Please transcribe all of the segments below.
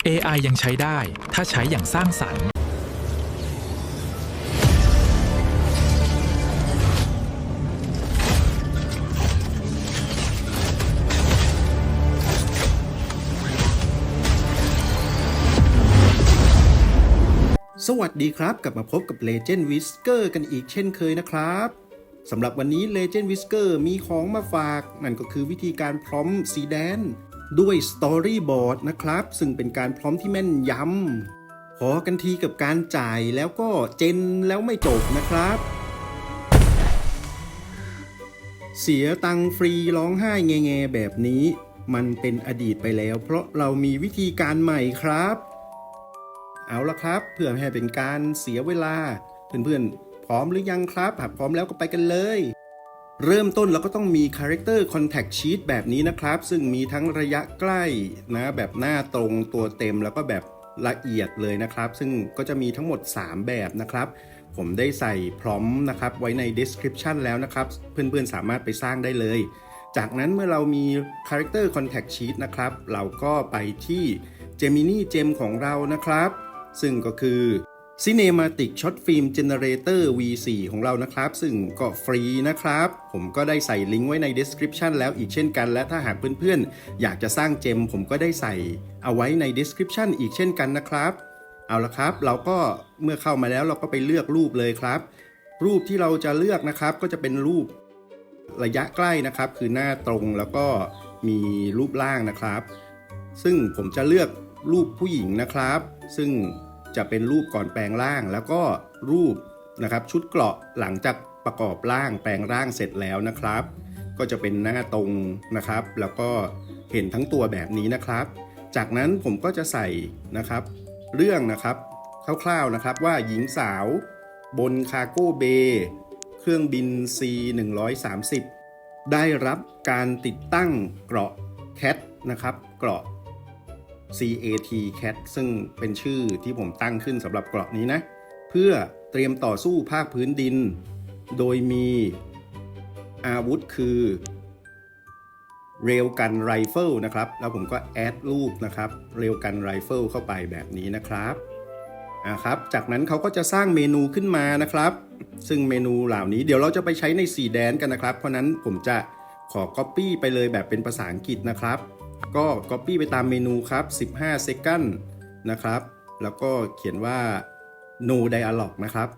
AI ยังใช้ได้ถ้าใช้อย่างสร้างสรรค์สวัสดีครับกลับมาพบกับ Legend Whisker กันอีกเช่นเคยนะครับสำหรับวันนี้ Legend Whisker มีของมาฝากนั่นก็คือวิธีการพร้อมสีแดนด้วย Storyboard นะครับซึ่งเป็นการพร้อมที่แม่นยำพอกันทีกับการจ่ายแล้วก็เจนแล้วไม่จบนะครับเสียตังฟรีร้องไห้แงๆแบบนี้มันเป็นอดีตไปแล้วเพราะเรามีวิธีการใหม่ครับเอาละครับเพื่อไม่ให้เป็นการเสียเวลาเพื่อนๆพร้อมหรือยังครับหากพร้อมแล้วก็ไปกันเลยเริ่มต้นเราก็ต้องมี Character Contact Sheet แบบนี้นะครับซึ่งมีทั้งระยะใกล้นะแบบหน้าตรงตัวเต็มแล้วก็แบบละเอียดเลยนะครับซึ่งก็จะมีทั้งหมด3แบบนะครับผมได้ใส่พร้อมนะครับไว้ใน Description แล้วนะครับเพื่อนๆสามารถไปสร้างได้เลยจากนั้นเมื่อเรามี Character Contact Sheet นะครับเราก็ไปที่ Gemini Gem ของเรานะครับซึ่งก็คือ Cinematic Shot Film Generator V4 ของเรานะครับซึ่งก็ฟรีนะครับผมก็ได้ใส่ลิงก์ไว้ใน Description แล้วอีกเช่นกันและถ้าหากเพื่อนๆอยากจะสร้างเจมผมก็ได้ใส่เอาไว้ใน Description อีกเช่นกันนะครับเอาละครับเราก็เมื่อเข้ามาแล้วเราก็ไปเลือกรูปเลยครับรูปที่เราจะเลือกนะครับก็จะเป็นรูประยะใกล้นะครับคือหน้าตรงแล้วก็มีรูปร่างนะครับซึ่งผมจะเลือกรูปผู้หญิงนะครับซึ่งจะเป็นรูปก่อนแปลงร่างแล้วก็รูปนะครับชุดเกราะหลังจากประกอบร่างแปลงร่างเสร็จแล้วนะครับก็จะเป็นหน้าตรงนะครับแล้วก็เห็นทั้งตัวแบบนี้นะครับจากนั้นผมก็จะใส่นะครับเรื่องนะครับคร่าวๆนะครับว่าหญิงสาวบนคาร์โก้เบย์เครื่องบิน C130 ได้รับการติดตั้งเกราะแคทนะครับเกราะCAT Cat ซึ่งเป็นชื่อที่ผมตั้งขึ้นสำหรับเกราะนี้นะเพื่อเตรียมต่อสู้ภาคพื้นดินโดยมีอาวุธคือเรลกันไรเฟิลนะครับแล้วผมก็แอดรูปนะครับเรลกันไรเฟิลเข้าไปแบบนี้นะครับครับจากนั้นเขาก็จะสร้างเมนูขึ้นมานะครับซึ่งเมนูเหล่านี้เดี๋ยวเราจะไปใช้ในสีแดนกันนะครับเพราะนั้นผมจะขอ Copy ไปเลยแบบเป็นภาษาอังกฤษนะครับก็ Copy ไปตามเมนูครับ15 second นะครับแล้วก็เขียนว่า no dialogue นะครับ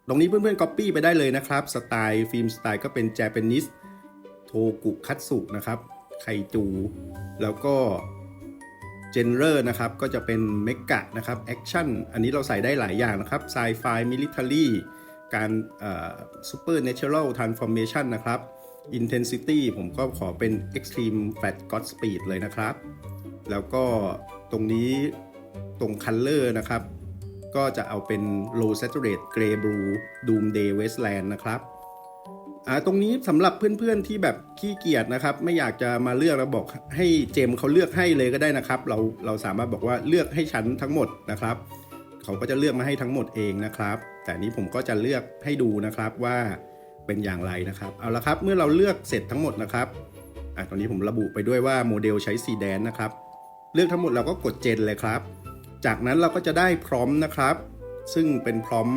ตรงนี้เพื่อนๆ Copy ไปได้เลยนะครับสไตล์ฟิล์มสไตล์ก็เป็น Japanese โทกุคัตสึนะครับไคจูแล้วก็ Genre นะครับก็จะเป็นเมกะนะครับแอคชั่นอันนี้เราใส่ได้หลายอย่างนะครับไซไฟมิลิเทอรี่การSupernatural Transformation นะครับ Intensity ผมก็ขอเป็น Extreme Fat God Speed เลยนะครับแล้วก็ตรงนี้ตรง Color นะครับก็จะเอาเป็น Low Saturate Gray Blue Doomsday Wasteland นะครับตรงนี้สำหรับเพื่อนๆที่แบบขี้เกียจนะครับไม่อยากจะมาเลือกแล้วบอกให้เจมเขาเลือกให้เลยก็ได้นะครับเราสามารถบอกว่าเลือกให้ฉันทั้งหมดนะครับเขาก็จะเลือกมาให้ทั้งหมดเองนะครับแต่นี้ผมก็จะเลือกให้ดูนะครับว่าเป็นอย่างไรนะครับเอาละครับเมื่อเราเลือกเสร็จทั้งหมดนะครับตอนนี้ผมระบุไปด้วยว่าโมเดลใช้สีแดงนะครับเลือกทั้งหมดเราก็กดเจนเลยครับจากนั้นเราก็จะได้พร้อมนะครับซึ่งเป็นพร้อม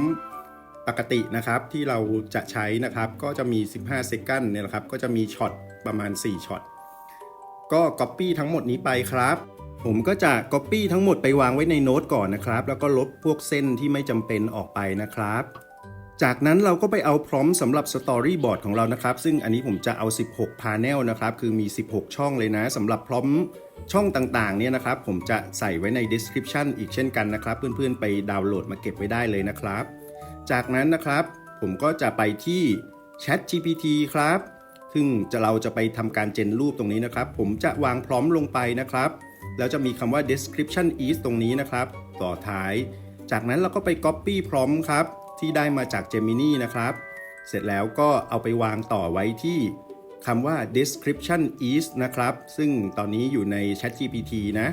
ปกตินะครับที่เราจะใช้นะครับก็จะมี15 second เนี่ยนะครับก็จะมีช็อตประมาณ4ช็อตก็ Copy ทั้งหมดนี้ไปครับผมก็จะ Copy ทั้งหมดไปวางไว้ในโน้ตก่อนนะครับแล้วก็ลบพวกเส้นที่ไม่จำเป็นออกไปนะครับจากนั้นเราก็ไปเอาพร้อมสำหรับ Storyboard ของเรานะครับซึ่งอันนี้ผมจะเอา16 Panel นะครับคือมี16ช่องเลยนะสำหรับพร้อมช่องต่างๆเนี่ยนะครับผมจะใส่ไว้ใน Description อีกเช่นกันนะครับเพื่อนๆไปดาวน์โหลดมาเก็บไว้ได้เลยนะครับจากนั้นนะครับผมก็จะไปที่ ChatGPT ครับซึ่งเราจะไปทำการเจนรูปตรงนี้นะครับผมจะวางพร้อมลงไปนะครับแล้วจะมีคำว่า description is ตรงนี้นะครับต่อท้ายจากนั้นเราก็ไป copy พร้อมครับที่ได้มาจาก Gemini นะครับเสร็จแล้วก็เอาไปวางต่อไว้ที่คำว่า description is นะครับซึ่งตอนนี้อยู่ใน ChatGPT นะ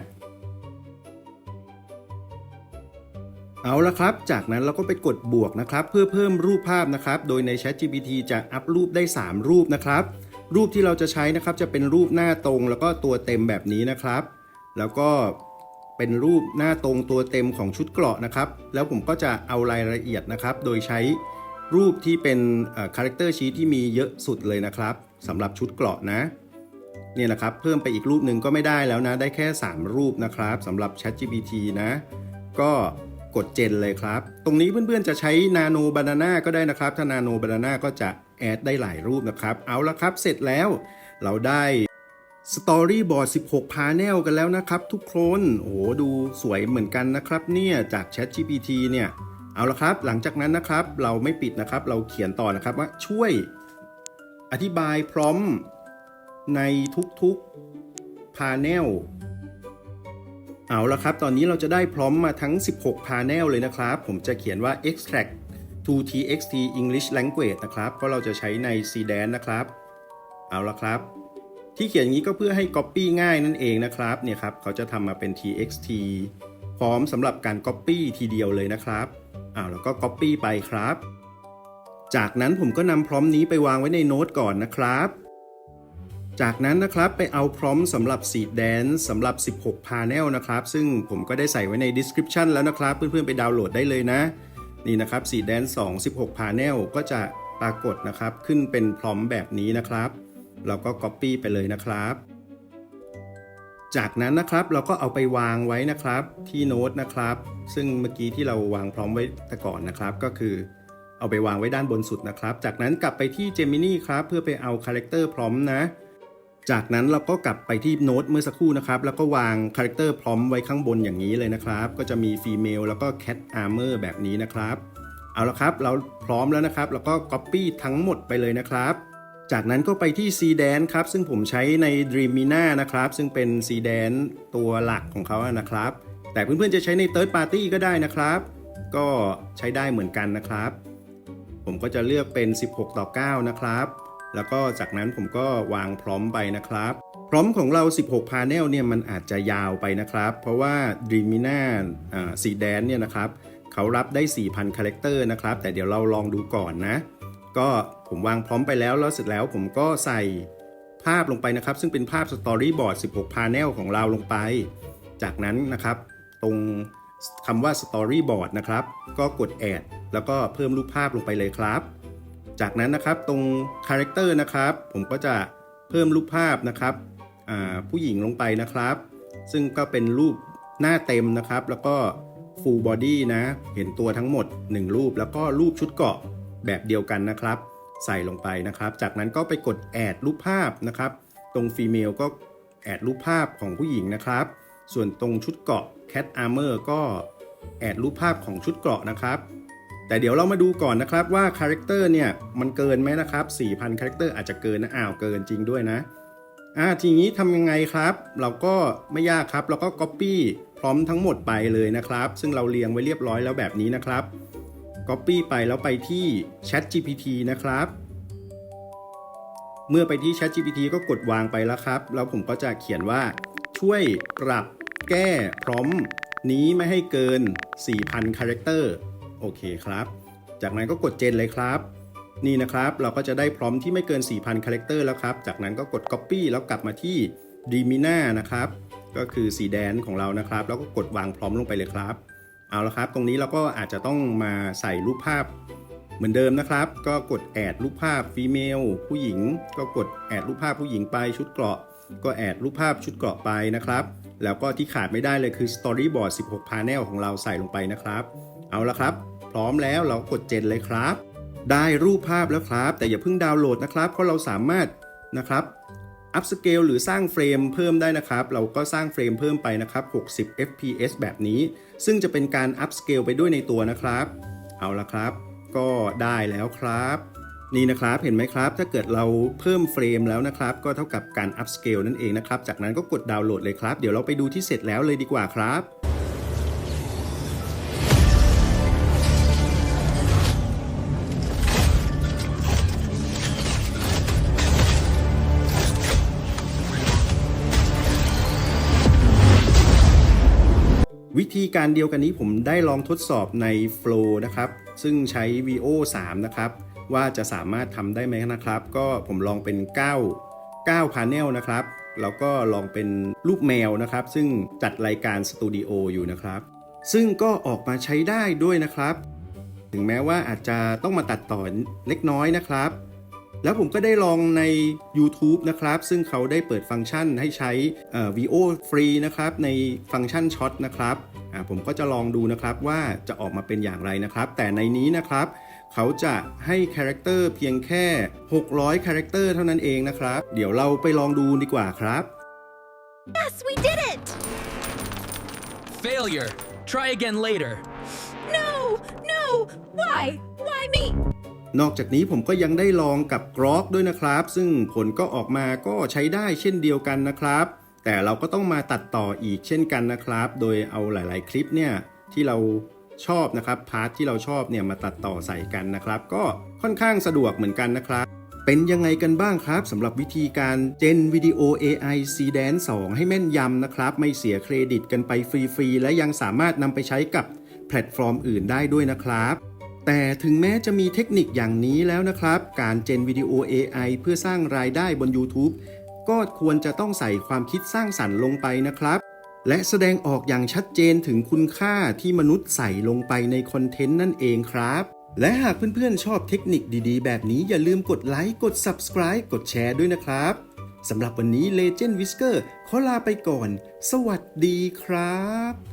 เอาละครับจากนั้นเราก็ไปกดบวกนะครับเพื่อเพิ่มรูปภาพนะครับโดยใน ChatGPT จะอัพรูปได้3รูปนะครับรูปที่เราจะใช้นะครับจะเป็นรูปหน้าตรงแล้วก็ตัวเต็มแบบนี้นะครับแล้วก็ เป็นรูปหน้าตรงตัวเต็มของชุดเกราะนะครับแล้วผมก็จะเอารายละเอียดนะครับโดยใช้รูปที่เป็นcharacter sheet ที่มีเยอะสุดเลยนะครับสำหรับชุดเกราะนะเนี่ยนะครับเพิ่มไปอีกรูปหนึ่งก็ไม่ได้แล้วนะได้แค่3รูปนะครับสำหรับ ChatGPT นะก็กดเจนเลยครับตรงนี้เพื่อนๆจะใช้ Nano Banana ก็ได้นะครับถ้า Nano Banana ก็จะแอดได้หลายรูปนะครับเอาละครับเสร็จแล้วเราได้ Storyboard 16 Panel กันแล้วนะครับทุกคนโอ้ดูสวยเหมือนกันนะครับเนี่ยจาก ChatGPT เนี่ยเอาละครับหลังจากนั้นนะครับเราไม่ปิดนะครับเราเขียนต่อนะครับว่าช่วยอธิบายพร้อมในทุกๆ Panel เอาละครับตอนนี้เราจะได้พร้อมมาทั้ง16 Panel เลยนะครับผมจะเขียนว่า extract to txt English language นะครับเพราะเราจะใช้ใน CDAN นะครับเอาละครับที่เขียนอย่างนี้ก็เพื่อให้ Copy ง่ายนั่นเองนะครับเนี่ยครับเขาจะทำมาเป็น txt พร้อมสำหรับการ Copy ทีเดียวเลยนะครับแล้วก็ Copy ไปครับจากนั้นผมก็นำพร้อมนี้ไปวางไว้ในโน้ตก่อนนะครับจากนั้นนะครับไปเอาพร้อมสำหรับ Seed Dance สำหรับ16 Panel นะครับซึ่งผมก็ได้ใส่ไว้ใน Description แล้วนะครับเพื่อนๆไปดาวน์โหลดได้เลยนะนี่นะครับ Seed Dance 2 16 Panel ก็จะปรากฏนะครับขึ้นเป็นพร้อมแบบนี้นะครับเราก็ Copy ไปเลยนะครับจากนั้นนะครับเราก็เอาไปวางไว้นะครับที่โน้ตนะครับซึ่งเมื่อกี้ที่เราวางพร้อมไว้แต่ก่อนนะครับก็คือเอาไปวางไว้ด้านบนสุดนะครับจากนั้นกลับไปที่ Gemini ครับเพื่อไปเอา Character Prompt นะจากนั้นเราก็กลับไปที่โน้ตเมื่อสักครู่นะครับแล้วก็วาง Character Prompt ไว้ข้างบนอย่างนี้เลยนะครับก็จะมี Female แล้วก็ Cat Armor แบบนี้นะครับเอาละครับเราพร้อมแล้วนะครับแล้วก็ Copy ทั้งหมดไปเลยนะครับจากนั้นก็ไปที่ CDAN ครับซึ่งผมใช้ใน Dreamina นะครับซึ่งเป็น CDAN ตัวหลักของเขานะครับแต่เพื่อนๆจะใช้ใน Third Party ก็ได้นะครับก็ใช้ได้เหมือนกันนะครับผมก็จะเลือกเป็น 16:9 นะครับแล้วก็จากนั้นผมก็วางพร้อมไปนะครับพร้อมของเรา16 Panel เนี่ยมันอาจจะยาวไปนะครับเพราะว่า Dreamina CDAN เนี่ยนะครับเขารับได้ 4,000 Character นะครับแต่เดี๋ยวเราลองดูก่อนนะก็ผมวางพร้อมไปแล้วเสร็จแล้วผมก็ใส่ภาพลงไปนะครับซึ่งเป็นภาพ Storyboard 16 Panel ของเราลงไปจากนั้นนะครับตรงคำว่า Storyboard นะครับก็กด Add แล้วก็เพิ่มรูปภาพลงไปเลยครับจากนั้นนะครับตรง Character นะครับผมก็จะเพิ่มรูปภาพนะครับผู้หญิงลงไปนะครับซึ่งก็เป็นรูปหน้าเต็มนะครับแล้วก็ Full Body นะเห็นตัวทั้งหมด1รูปแล้วก็รูปชุดเกราะแบบเดียวกันนะครับใส่ลงไปนะครับจากนั้นก็ไปกดแอดรูปภาพนะครับตรง Female ก็แอดรูปภาพของผู้หญิงนะครับส่วนตรงชุดเกราะ Cat Armor ก็แอดรูปภาพของชุดเกราะนะครับแต่เดี๋ยวเรามาดูก่อนนะครับว่า Character เนี่ยมันเกินไหมนะครับ 4,000 Character อาจจะเกินนะเกินจริงด้วยนะทีนี้ทำยังไงครับเราก็ไม่ยากครับเราก็ Copy พร้อมทั้งหมดไปเลยนะครับซึ่งเราเรียงไว้เรียบร้อยแล้วแบบนี้นะครับCopy ไปแล้วไปที่ ChatGPT นะครับเมื่อไปที่ ChatGPT ก็กดวางไปแล้วครับแล้วผมก็จะเขียนว่าช่วยปรับแก้พร้อมนี้ไม่ให้เกิน 4,000 Character โอเคครับจากนั้นก็กดเจนเลยครับนี่นะครับเราก็จะได้พร้อมที่ไม่เกิน 4,000 Character แล้วครับจากนั้นก็กด Copy แล้วกลับมาที่ Dreamina นะครับก็คือ CDAN ของเรานะครับแล้วก็กดวางพร้อมลงไปเลยครับเอาละครับตรงนี้เราก็อาจจะต้องมาใส่รูปภาพเหมือนเดิมนะครับก็กดแอดรูปภาพ Female ผู้หญิงก็กดแอดรูปภาพผู้หญิงไปชุดเกราะก็แอดรูปภาพชุดเกราะไปนะครับแล้วก็ที่ขาดไม่ได้เลยคือ Storyboard 16 Panel ของเราใส่ลงไปนะครับเอาละครับพร้อมแล้วเรากดเจนเลยครับได้รูปภาพแล้วครับแต่อย่าเพิ่งดาวน์โหลดนะครับเพราะเราสามารถนะครับอัพสเกลหรือสร้างเฟรมเพิ่มได้นะครับเราก็สร้างเฟรมเพิ่มไปนะครับ60 fps แบบนี้ซึ่งจะเป็นการอัพสเกลไปด้วยในตัวนะครับเอาละครับก็ได้แล้วครับนี่นะครับเห็นไหมครับถ้าเกิดเราเพิ่มเฟรมแล้วนะครับก็เท่ากับการอัพสเกลนั่นเองนะครับจากนั้นก็กดดาวน์โหลดเลยครับเดี๋ยวเราไปดูที่เสร็จแล้วเลยดีกว่าครับวิธีการเดียวกันนี้ผมได้ลองทดสอบใน Flow นะครับซึ่งใช้ VO 3 นะครับว่าจะสามารถทำได้ไหมนะครับก็ผมลองเป็น9 Panel นะครับ แล้วก็ลองเป็นรูปแมวนะครับซึ่งจัดรายการสตูดิโออยู่นะครับซึ่งก็ออกมาใช้ได้ด้วยนะครับถึงแม้ว่าอาจจะต้องมาตัดต่อเล็กน้อยนะครับแล้วผมก็ได้ลองใน YouTube นะครับซึ่งเขาได้เปิดฟังก์ชันให้ใช้VO ฟรีนะครับในฟังก์ชันช็อตนะครับผมก็จะลองดูนะครับว่าจะออกมาเป็นอย่างไรนะครับแต่ในนี้นะครับเขาจะให้คาแรคเตอร์เพียงแค่600คาแรคเตอร์เท่านั้นเองนะครับเดี๋ยวเราไปลองดูดีกว่าครับ Yes, we did it! Failure Try again later No! No! Why? Why me? นอกจากนี้ผมก็ยังได้ลองกับ Grok ด้วยนะครับซึ่งผลก็ออกมาก็ใช้ได้เช่นเดียวกันนะครับแต่เราก็ต้องมาตัดต่ออีกเช่นกันนะครับโดยเอาหลายๆคลิปเนี่ยที่เราชอบนะครับพาร์ทที่เราชอบเนี่ยมาตัดต่อใส่กันนะครับก็ค่อนข้างสะดวกเหมือนกันนะครับเป็นยังไงกันบ้างครับสำหรับวิธีการ Gen Video AI Seedance 2 ให้แม่นยำนะครับไม่เสียเครดิตกันไปฟรีๆและยังสามารถนำไปใช้กับแพลตฟอร์มอื่นได้ด้วยนะครับแต่ถึงแม้จะมีเทคนิคอย่างนี้แล้วนะครับการ Gen Video AI เพื่อสร้างรายได้บน YouTube ก็ควรจะต้องใส่ความคิดสร้างสรรค์ลงไปนะครับและแสดงออกอย่างชัดเจนถึงคุณค่าที่มนุษย์ใส่ลงไปในคอนเทนต์นั่นเองครับและหากเพื่อนๆชอบเทคนิคดีๆแบบนี้อย่าลืมกดไลค์กด Subscribe กดแชร์ด้วยนะครับสำหรับวันนี้ Legend Whisker ขอลาไปก่อนสวัสดีครับ